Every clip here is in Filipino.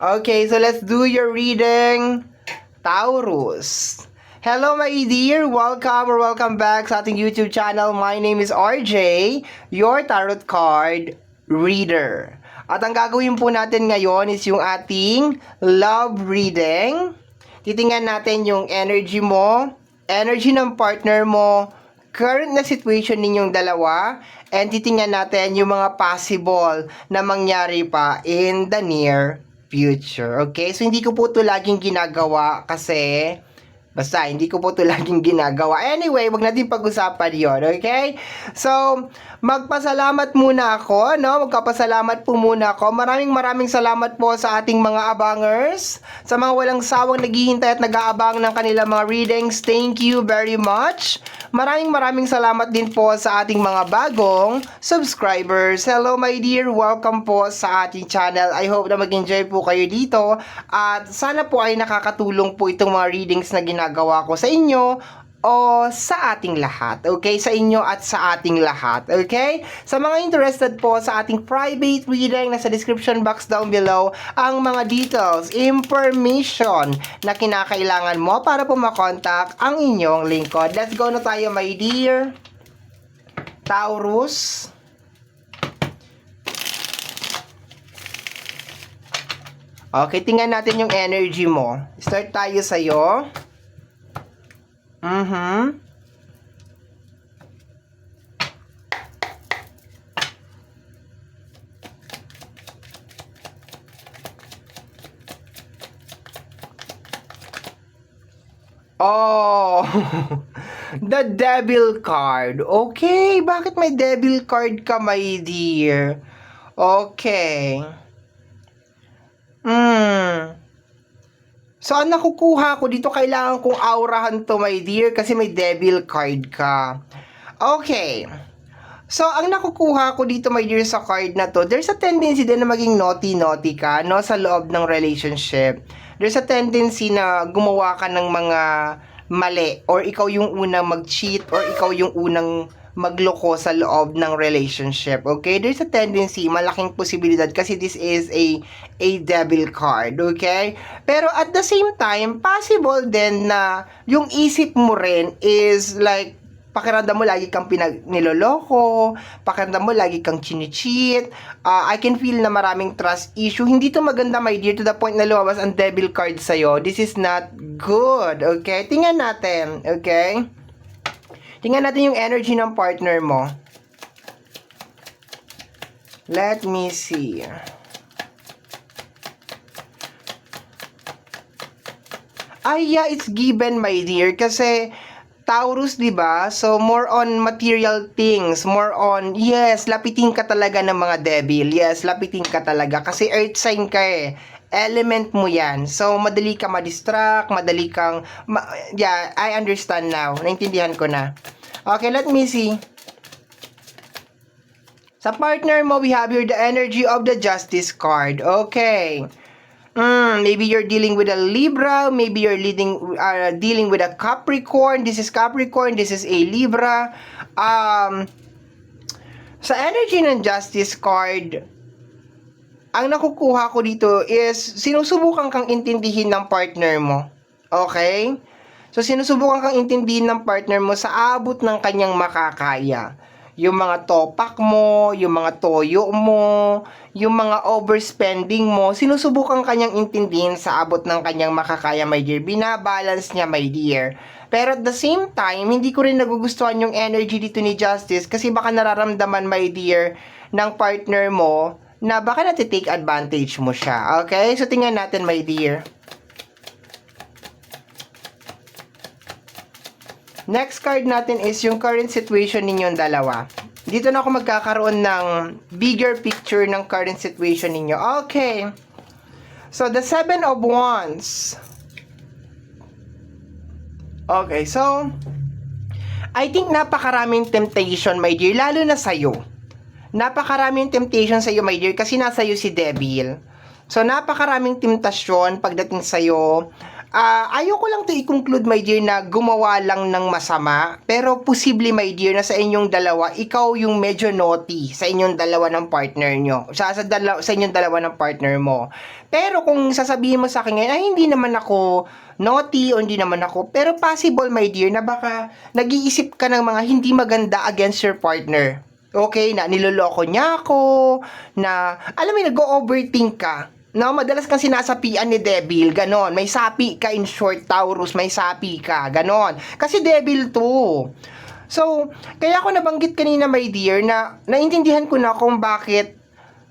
Okay, so let's do your reading, Taurus. Hello my dear, welcome back sa ating YouTube channel. My name is RJ, your tarot card reader. At ang gagawin po natin ngayon is yung ating love reading. Titingnan natin yung energy mo, energy ng partner mo, current na situation ninyong dalawa, and titingnan natin yung mga possible na mangyari pa in the near future. Okay? So, hindi ko po ito laging ginagawa kasi basta, hindi ko po ito laging ginagawa. Anyway, wag natin pag-usapan yon, okay? So, magpasalamat muna ako, no? Magpapasalamat po muna ako. Maraming salamat po sa ating mga abangers, sa mga walang sawang naghihintay at nag-aabang ng kanilang mga readings. Thank you very much. Maraming salamat din po sa ating mga bagong subscribers. Hello my dear, welcome po sa ating channel. I hope na mag-enjoy po kayo dito at sana po ay nakakatulong po itong mga readings na ginagawa ko sa inyo o sa ating lahat, okay? Sa inyo at sa ating lahat, okay? Sa mga interested po sa ating private reading, nasa description box down below ang mga details, information na kinakailangan mo para po makontak ang inyong lingkod. Let's go na tayo, my dear Taurus. Okay, tingnan natin yung energy mo. Start tayo sa'yo. Oh, the devil card. Okay, bakit may devil card ka, my dear? Okay. So, ang nakukuha ko dito, kailangan kong aurahan to, my dear, kasi may devil card ka. Okay. So, ang nakukuha ko dito, my dear, sa card na to, there's a tendency din na maging naughty ka, no, sa loob ng relationship. There's a tendency na gumawa ka ng mga mali, or ikaw yung unang mag-cheat, or ikaw yung unang magloko sa loob ng relationship. Okay? There's a tendency, malaking posibilidad kasi this is a devil card. Okay? Pero at the same time, possible din na yung isip mo rin is like, pakiramdam mo lagi kang niloloko, pakiramdam mo lagi kang chini-cheat. I can feel na maraming trust issue. Hindi to maganda, my dear, to the point na lumabas ang devil card sa'yo. This is not good. Okay? Tingnan natin. Okay? Tingnan natin yung energy ng partner mo. Let me see. Yeah, it's given, my dear. Kasi, Taurus, di ba? So, more on material things. More on, yes, lapitin ka talaga ng mga devil. Yes, lapitin ka talaga. Kasi earth sign ka eh. Element mo yan. So, madali ka ma-distract, madali kang, yeah, I understand now. Naintindihan ko na. Okay, let me see. Sa partner mo, we have here the energy of the Justice card. Okay. Maybe you're dealing with a Libra, maybe you're dealing with a Capricorn. This is Capricorn, this is a Libra. Sa energy ng Justice card, ang nakukuha ko dito is sinusubukan kang intindihin ng partner mo. Okay? So, sinusubukan kang intindihin ng partner mo sa abot ng kanyang makakaya. Yung mga topak mo, yung mga toyo mo, yung mga overspending mo, sinusubukan kanyang intindihin sa abot ng kanyang makakaya, my dear. Binabalance niya, my dear. Pero at the same time, hindi ko rin nagugustuhan yung energy dito ni Justice kasi baka nararamdaman, my dear, ng partner mo na baka natitake advantage mo siya. Okay? So, tingnan natin, my dear. Next card natin is yung current situation ninyong dalawa. Dito na ako magkakaroon ng bigger picture ng current situation ninyo. Okay. So, the 7 of Wands. Okay, so, I think napakaraming temptation, my dear, lalo na sa'yo. Napakaraming temptation sa'yo, my dear, kasi nasa iyo si Devil. So, napakaraming temptasyon pagdating sa'yo. Ayoko lang to i-conclude, my dear, na gumawa lang ng masama. Pero posible, my dear, na sa inyong dalawa, ikaw yung medyo naughty sa inyong dalawa ng partner nyo. Sa inyong dalawa ng partner mo. Pero kung sasabihin mo sa akin ngayon, ay hindi naman ako naughty o hindi naman ako. Pero possible, my dear, na baka nag-iisip ka ng mga hindi maganda against your partner. Okay, na niloloko niya ako, na alam mo, nag-overthink ka. No, madalas kang sinasapian ni Devil, ganon. May sapi ka, in short, Taurus, may sapi ka, ganon. Kasi Devil to. So, kaya ako nabanggit kanina, my dear, na naintindihan ko na kung bakit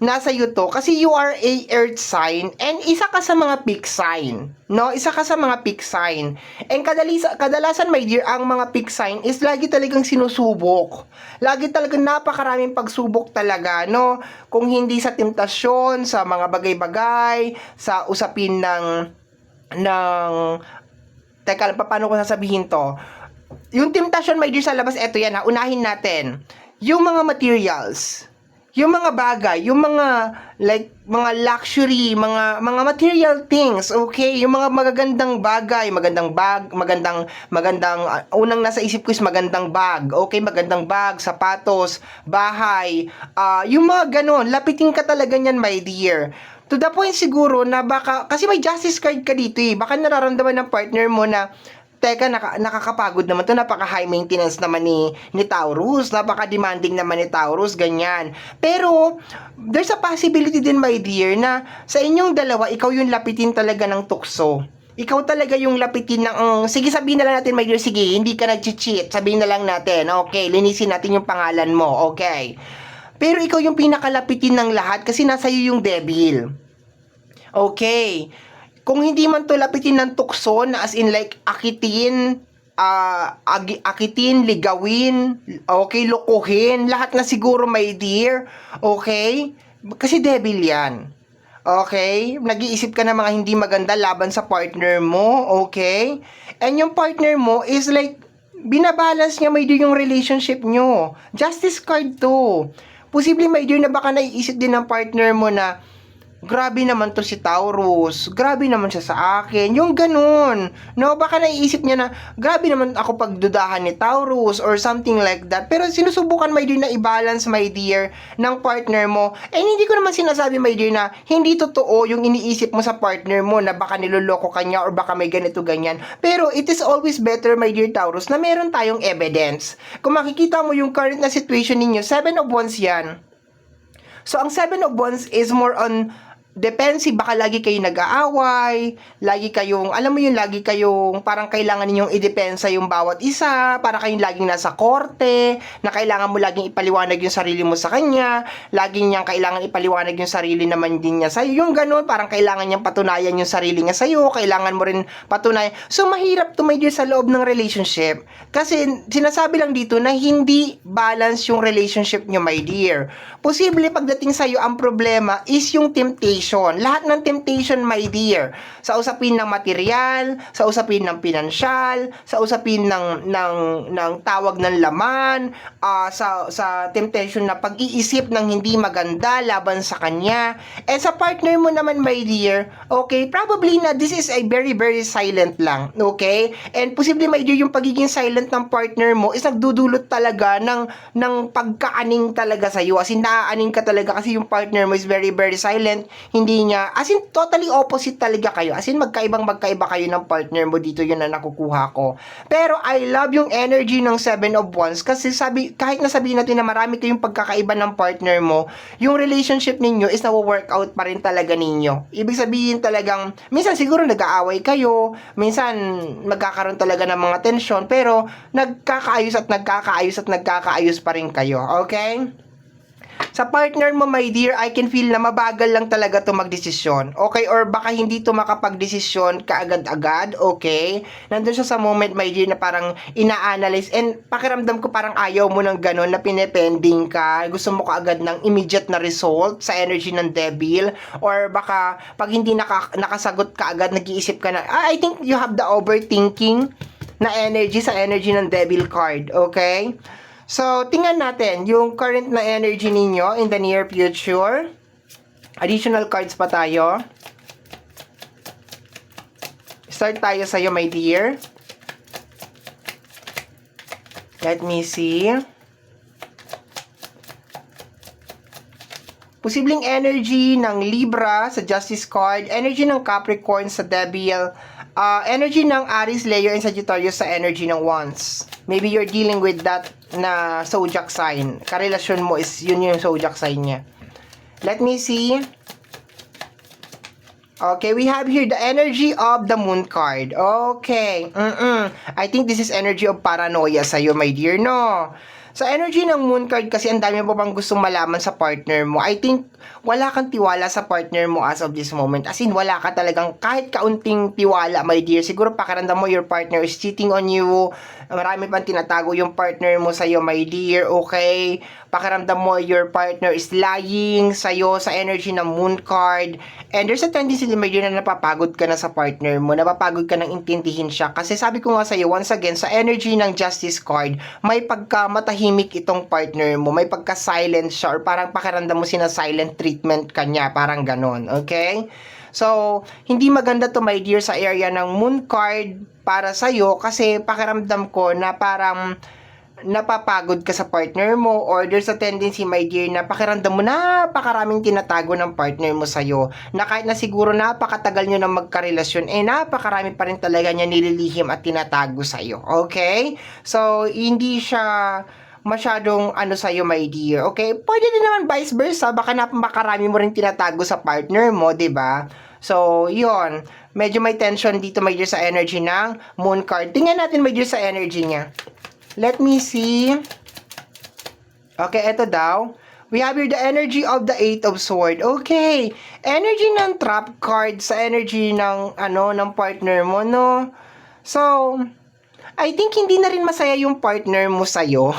nasa iyo to. Kasi you are a earth sign and isa ka sa mga peak sign. No? Isa ka sa mga peak sign. And kadalasan, my dear, ang mga peak sign is lagi talagang sinusubok. Lagi talagang napakaraming pagsubok talaga, no? Kung hindi sa temptasyon, sa mga bagay-bagay, sa usapin teka lang, paano ko sasabihin to? Yung temptasyon, my dear, sa labas, eto yan ha, unahin natin. Yung mga materials, yung mga bagay, yung mga like mga luxury, mga material things, okay? Yung mga magagandang bagay, magandang bag, unang nasa isip ko is magandang bag, okay? Magandang bag, sapatos, bahay, yung mga ganon, lapitin ka talaga niyan, my dear. To the point siguro na baka, kasi may justice card ka dito eh, baka nararamdaman ng partner mo na teka, nakakapagod naman to, napaka high maintenance naman ni Taurus, napaka demanding naman ni Taurus, ganyan. Pero there's a possibility din, my dear, na sa inyong dalawa, ikaw yung lapitin talaga ng tukso. Ikaw talaga yung lapitin ng, sige, sabihin na lang natin, my dear, sige, hindi ka nag-cheat, sabihin na lang natin, okay, linisin natin yung pangalan mo, okay. Pero ikaw yung pinakalapitin ng lahat kasi nasa iyo yung Devil. Okay. Kung hindi man to lapitin ng tukso na as in like akitin, ligawin, okay, lokohin, lahat na siguro, my dear, okay? Kasi Devil yan. Okay? Nag-iisip ka ng mga hindi maganda laban sa partner mo, okay? And yung partner mo is like, binabalance niya, my dear, yung relationship nyo. Justice card to. Posible, my dear, na baka naiisip din ng partner mo na, grabe naman to si Taurus, grabe naman siya sa akin, yung ganun, no, baka naiisip niya na, grabe naman ako pagdudahan ni Taurus, or something like that, pero sinusubukan, my dear, na i-balance, my dear, ng partner mo, and hindi ko naman sinasabi, my dear, na hindi totoo yung iniisip mo sa partner mo, na baka niloloko ka niya, or baka may ganito, ganyan, pero it is always better, my dear Taurus, na meron tayong evidence. Kung makikita mo yung current na situation ninyo, 7 of Wands yan. So, ang 7 of Wands is more on defensive, baka lagi kayong nag-aaway, lagi kayong, alam mo yun, lagi kayong parang kailangan ninyong idepensa yung bawat isa, para kayong laging nasa korte, na kailangan mo laging ipaliwanag yung sarili mo sa kanya, laging niyang kailangan ipaliwanag yung sarili naman din niya sa'yo, yung ganun, parang kailangan niyang patunayan yung sarili niya sa'yo, kailangan mo rin patunayan. So, mahirap to, my dear, sa loob ng relationship, kasi sinasabi lang dito na hindi balance yung relationship niyo, my dear. Posible pagdating sa'yo, ang problema is yung temptation. Lahat ng temptation, my dear. Sa usapin ng material, sa usapin ng pinansyal, sa usapin ng tawag ng laman, sa temptation na pag-iisip ng hindi maganda laban sa kanya. And sa partner mo naman, my dear, okay, probably na this is a very, very silent lang. Okay? And posible, my dear, yung pagiging silent ng partner mo is nagdudulot talaga ng pagkaaning talaga sa'yo. As in, naaaning ka talaga kasi yung partner mo is very, very silent. Hindi niya, as in, totally opposite talaga kayo. As in, magkaiba kayo ng partner mo dito, yun na nakukuha ko. Pero, I love yung energy ng 7 of Wands kasi kahit nasabihin natin na marami kayong pagkakaiba ng partner mo, yung relationship ninyo is na-workout pa rin talaga ninyo. Ibig sabihin talagang, minsan siguro nag-aaway kayo, minsan magkakaroon talaga ng mga tensyon, pero nagkakaayos pa rin kayo. Okay? Sa partner mo, my dear, I can feel na mabagal lang talaga to magdesisyon. Okay? Or baka hindi to makapagdesisyon kaagad-agad. Okay? Nandun siya sa moment, my dear, na parang ina-analyze. And pakiramdam ko parang ayaw mo ng ganun na pinepending ka. Gusto mo kaagad ng immediate na result sa energy ng Devil. Or baka pag hindi nakasagot kaagad, nag-iisip ka na, I think you have the overthinking na energy sa energy ng Devil card. Okay? So, tingnan natin yung current na energy ninyo in the near future. Additional cards pa tayo. Start tayo sa'yo, my dear. Let me see. Posibleng energy ng Libra sa Justice card, energy ng Capricorn sa Devil, energy ng Aries, Leo, and Sagittarius sa energy ng Wands. Maybe you're dealing with that na zodiac sign. Karelasyon mo is yun yung zodiac sign niya. Let me see. Okay, we have here the energy of the Moon card. Okay. I think this is energy of paranoia sa'yo, my dear, no? Sa energy ng Moon card kasi ang dami mo pang gustong malaman sa partner mo. I think wala kang tiwala sa partner mo as of this moment. As in, wala ka talagang kahit kaunting tiwala, my dear. Siguro pakiramdam mo your partner is cheating on you. Marami pang tinatago yung partner mo sa'yo, my dear. Okay? Pakiramdam mo your partner is lying sa'yo sa energy ng Moon card. And there's a tendency, my dear, na napapagod ka na sa partner mo. Napapagod ka nang intindihin siya. Kasi sabi ko nga sa'yo, once again, sa energy ng Justice card, may pagkamatahimik itong partner mo. May pagka-silent siya or parang pakiramdam mo sina-silent treatment kanya. Parang ganon. Okay? So, hindi maganda to, my dear, sa area ng Moon card para sa'yo kasi pakiramdam ko na parang napapagod ka sa partner mo or there's a tendency, my dear, na pakiramdam mo napakaraming tinatago ng partner mo sa'yo na kahit na siguro napakatagal nyo na magkarelasyon, napakarami pa rin talaga niya nililihim at tinatago sa'yo. Okay? So, hindi siya masyadong sa'yo, my dear. Okay? Pwede din naman vice versa. Baka napakarami mo rin tinatago sa partner mo, 'di ba? So, yun. Medyo may tension dito, my dear, sa energy ng Moon card. Tingnan natin, my dear, sa energy niya. Let me see. Okay, eto daw. We have here the energy of the Eight of Swords. Okay. Energy ng trap card sa energy ng ng partner mo, no? So, I think hindi na rin masaya yung partner mo sa'yo.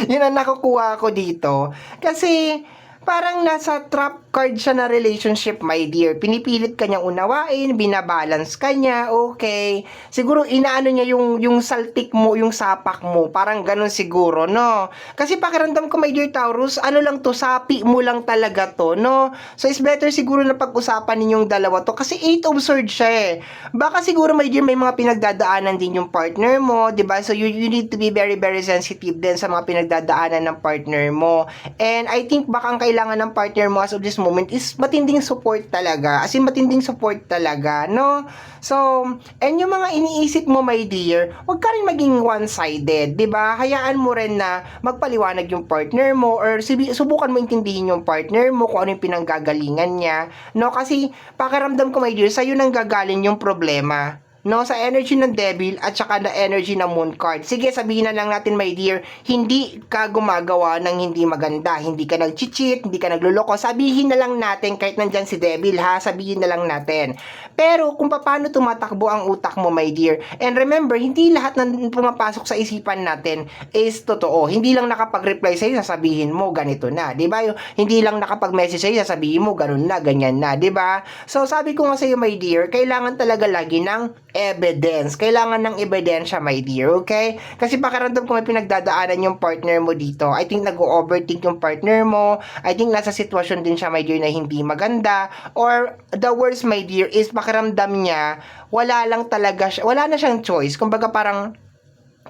Yun ang nakukuha ko dito. Kasi parang nasa trap card siya na relationship, my dear. Pinipilit ka niyang unawain, binabalance ka niya, okay. Siguro inaano niya yung saltik mo, yung sapak mo. Parang ganun siguro, no? Kasi pakiramdam ko, my dear Taurus, lang to, sapi mo lang talaga to, no? So, it's better siguro na pag-usapan ninyong dalawa to. Kasi 8 of Swords siya eh. Baka siguro, my dear, may mga pinagdadaanan din yung partner mo, diba? So, you need to be very, very sensitive din sa mga pinagdadaanan ng partner mo. And I think baka ang kailangan ng partner mo as of this moment is matinding support talaga. As in, matinding support talaga, no? So, and yung mga iniisip mo, my dear, huwag ka rin maging one-sided, diba? Hayaan mo rin na magpaliwanag yung partner mo or subukan mo intindihin yung partner mo kung ano yung pinanggagalingan niya, no? Kasi, pakiramdam ko, my dear, sa'yo nang gagaling yung problema. No, sa energy ng Devil at saka na energy ng Moon card. Sige, sabihin na lang natin, my dear, hindi ka gumagawa ng hindi maganda. Hindi ka nag-cheat, hindi ka nagluloko. Sabihin na lang natin, kahit nandyan si Devil, ha? Sabihin na lang natin. Pero, kung paano tumatakbo ang utak mo, my dear. And remember, hindi lahat ng pumapasok sa isipan natin is totoo. Hindi lang nakapag-reply sa'yo, sasabihin mo, ganito na. Diba? Hindi lang nakapag-message sa'yo, sasabihin mo, ganun na, ganyan na. Diba? So, sabi ko nga sa'yo, my dear, kailangan talaga lagi ng evidence. Kailangan ng ebidensya, my dear, okay? Kasi pakiramdam ko may pinagdadaanan yung partner mo dito. I think nag-overthink yung partner mo. I think nasa sitwasyon din siya, my dear, na hindi maganda. Or, the worst, my dear, is pakiramdam niya, wala lang talaga siya, wala na siyang choice. Kumbaga parang,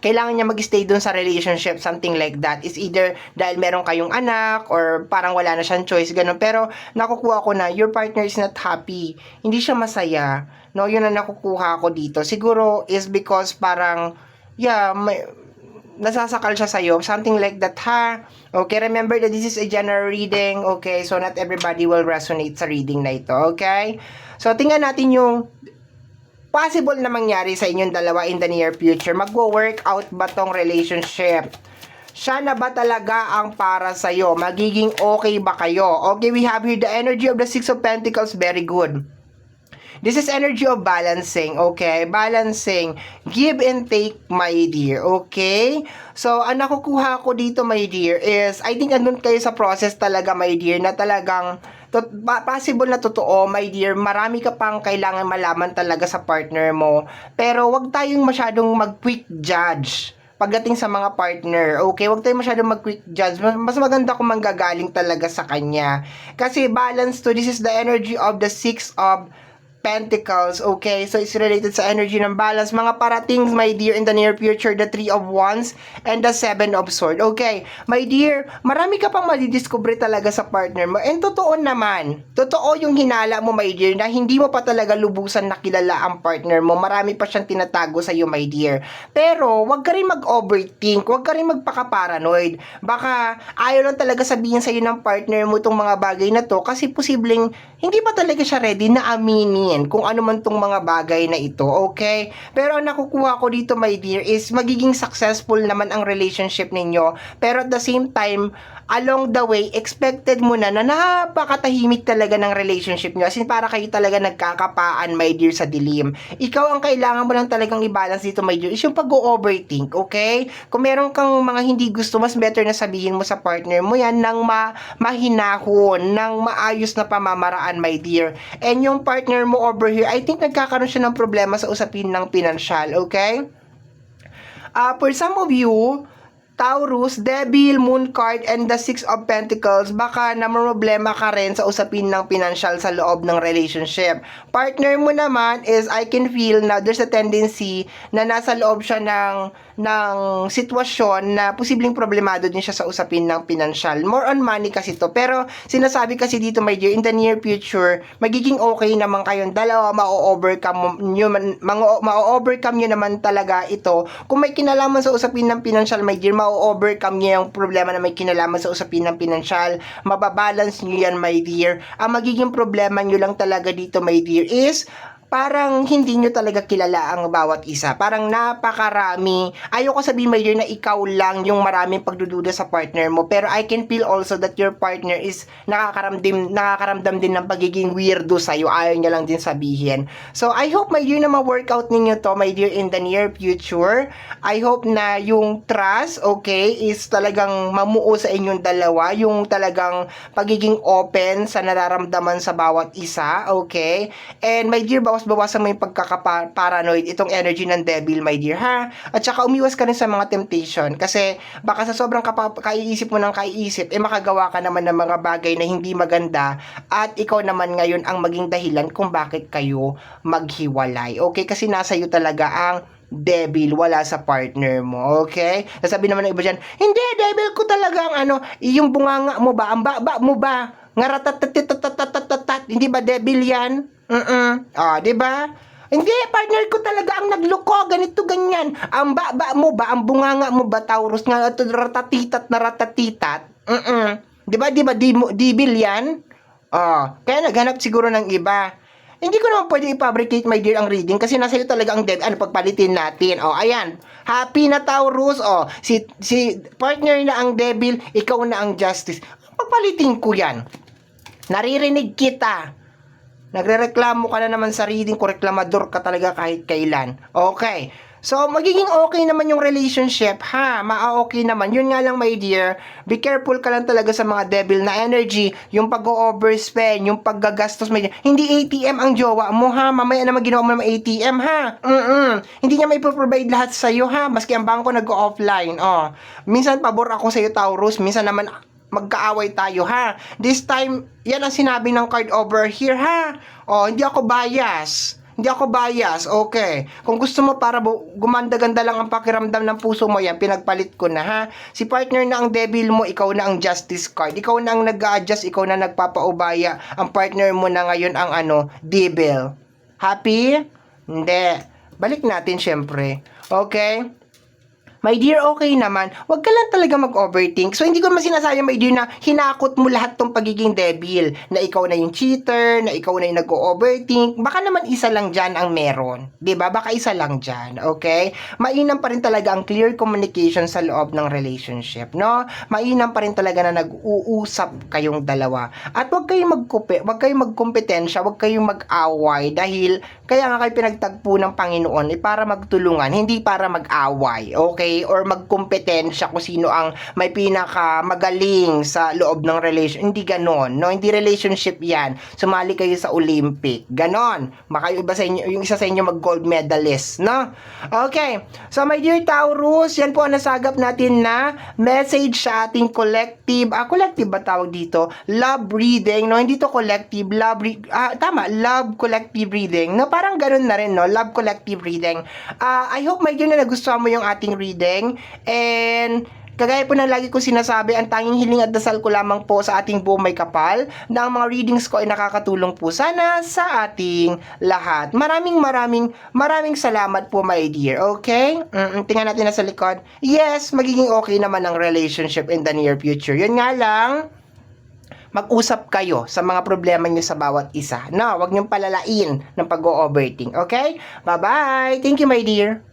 kailangan niya mag-stay dun sa relationship, something like that. Is either dahil meron kayong anak or parang wala na siyang choice, ganun. Pero nakukuha ko na your partner is not happy. Hindi siya masaya. No, yun ang nakukuha ko dito. Siguro is because parang, nasasakal siya sa'yo. Something like that, ha? Okay, remember that this is a general reading. Okay, so not everybody will resonate sa reading na ito. Okay? So, tingnan natin yung possible na mangyari sa inyong dalawa in the near future. Magwo-work out ba tong relationship? Siya na ba talaga ang para sa'yo? Magiging okay ba kayo? Okay, we have here the energy of the Six of Pentacles. Very good. This is energy of balancing, okay? Balancing. Give and take, my dear, okay? So, ang nakukuha ko dito, my dear, is, I think andun kayo sa process talaga, my dear, na talagang, possible na totoo, my dear, marami ka pang kailangan malaman talaga sa partner mo. Pero, wag tayong masyadong mag-quick judge pagdating sa mga partner, okay? Huwag tayo masyadong mag-quick judge. Mas maganda kung manggagaling talaga sa kanya. Kasi balance to, this is the energy of the Six of Pentacles, okay? So, it's related sa energy ng balance. Mga parating, my dear, in the near future, the Three of Wands and the Seven of Swords, okay? My dear, marami ka pang madidiscover talaga sa partner mo. And totoo naman, totoo yung hinala mo, my dear, na hindi mo pa talaga lubusan nakilala ang partner mo. Marami pa siyang tinatago sa iyo, my dear. Pero, wag ka rin mag-overthink, wag ka rin magpaka-paranoid. Baka, ayaw lang talaga sabihin sa iyo ng partner mo itong mga bagay na to kasi posibleng hindi pa talaga siya ready na aminin kung ano man tong mga bagay na ito, okay? Pero ang nakukuha ko dito, my dear, is magiging successful naman ang relationship ninyo. Pero at the same time, along the way, expected mo na napakatahimik talaga ng relationship nyo. As in, para kayo talaga nagkakapaan, my dear, sa dilim. Ikaw ang kailangan mo lang talagang i-balance dito, my dear, is yung pag-overthink, okay? Kung meron kang mga hindi gusto, mas better na sabihin mo sa partner mo yan ng mahinahon, ng maayos na pamamaraan, my dear. And yung partner mo over here, I think nagkakaroon siya ng problema sa usapin ng pinansyal, okay? For some of you, Taurus, Devil, Moon card, and the Six of Pentacles, baka namroblema ka rin sa usapin ng financial sa loob ng relationship. Partner mo naman is, I can feel na there's a tendency na nasa loob siya ng sitwasyon na posibleng problemado din siya sa usapin ng financial. More on money kasi to. Pero, sinasabi kasi dito, my dear, in the near future, magiging okay naman kayong dalawa, ma-overcome nyo naman talaga ito. Kung may kinalaman sa usapin ng financial, my dear, ma-overcome niya yung problema na may kinalaman sa usapin ng pinansyal. Mababalance niyo yan, my dear. Ang magiging problema niyo lang talaga dito, my dear, is parang hindi nyo talaga kilala ang bawat isa. Parang napakarami. Ayoko sabihin, my dear, na ikaw lang yung maraming pagdududa sa partner mo. Pero I can feel also that your partner is nakakaramdam din ng pagiging weirdo sa'yo. Ayaw niya lang din sabihin. So, I hope, my dear, na ma-workout ninyo to, my dear, in the near future. I hope na yung trust, okay, is talagang mamuo sa inyong dalawa. Yung talagang pagiging open sa nararamdaman sa bawat isa, okay? And, my dear, bawasan mo yung pagkaka-paranoid, itong energy ng devil, my dear, ha? At saka umiwas ka rin sa mga temptation kasi baka sa sobrang kaiisip mo ng kaiisip, makagawa ka naman ng mga bagay na hindi maganda at ikaw naman ngayon ang maging dahilan kung bakit kayo maghiwalay. Okay? Kasi nasa iyo talaga ang devil, wala sa partner mo, okay? Sasabi naman ng iba dyan, hindi, devil ko talaga ang yung bunganga mo ba, ang baba mo ba, ngaratatatatatatatat, hindi ba devil yan? Di ba? Hindi, partner ko talaga ang nagloko, ganito, ganyan. Ang baba mo ba, ang bunganga mo ba, Taurus, nga ratatitat na ratatitat? Di ba, devil yan? Kaya naghanap siguro ng iba. Hindi ko naman pwede i-fabricate, my dear, ang reading kasi nasa iyo talaga ang pagpalitin natin. Ayan. Happy na, Taurus. Si partner na ang devil, ikaw na ang justice. Pagpalitin ko yan. Naririnig kita. Nagrereklamo ka na naman sa reading ko, reklamador ka talaga kahit kailan. Okay. So, magiging okay naman yung relationship, ha? Ma-okay naman. Yun nga lang, my dear, be careful ka lang talaga sa mga devil na energy, yung pag-overspend, yung paggagastos, my dear. Hindi ATM ang jowa mo, ha? Mamaya naman ginawa mo ng ATM, ha? Hindi niya may provide lahat sa'yo, ha? Maski ang bangko nag-offline, Minsan, pabor ako sa'yo, Taurus. Minsan naman, magkaaway tayo, ha? This time, yan ang sinabi ng card over here, ha? Hindi ako bias. Hindi ako bias, okay. Kung gusto mo para gumanda-ganda lang ang pakiramdam ng puso mo, yan, pinagpalit ko na, ha? Si partner na ang devil mo, ikaw na ang justice card. Ikaw na ang nag-a-adjust, ikaw na nagpapaubaya. Ang partner mo na ngayon ang devil. Happy? Hindi. Balik natin, syempre. Okay? My dear, okay naman. Huwag ka lang talaga mag-overthink. So, hindi ko naman sinasabi, my dear, na hinakot mo lahat tong pagiging devil. Na ikaw na yung cheater, na ikaw na yung nag-overthink. Baka naman isa lang dyan ang meron. Diba? Baka isa lang dyan. Okay? Mainam pa rin talaga ang clear communication sa loob ng relationship. No? Mainam pa rin talaga na nag-uusap kayong dalawa. At huwag kayong magkompetensya, huwag kayong mag-away. Dahil, kaya nga kayo pinagtagpo ng Panginoon para magtulungan, hindi para mag-away. Okay? mag-away or magkompetensya kung sino ang may pinaka magaling sa loob ng relation. Hindi ganon, no? Hindi relationship yan. Sumali kayo sa Olympic. Ganon. Baka yung isa sa inyo mag-gold medalist, no? Okay. So, my dear Taurus, yan po ang nasagap natin na message sa ating collective ba tawag dito? Love reading, no? Hindi to collective, love collective reading, no? Parang ganun na rin, no? Love collective reading. I hope my dear na nagustuhan mo yung ating reading, and kagaya po ng lagi ko sinasabi, ang tanging hiling at dasal ko lamang po sa ating buong may kapal na ang mga readings ko ay nakakatulong po sana sa ating lahat. Maraming salamat po, my dear. Okay? Tingnan natin na sa likod. Yes, magiging okay naman ang relationship in the near future. Yun nga lang, mag-usap kayo sa mga problema niyo sa bawat isa. No, wag niyong palalain ng pag-o-overthink. Okay? Bye-bye! Thank you, my dear.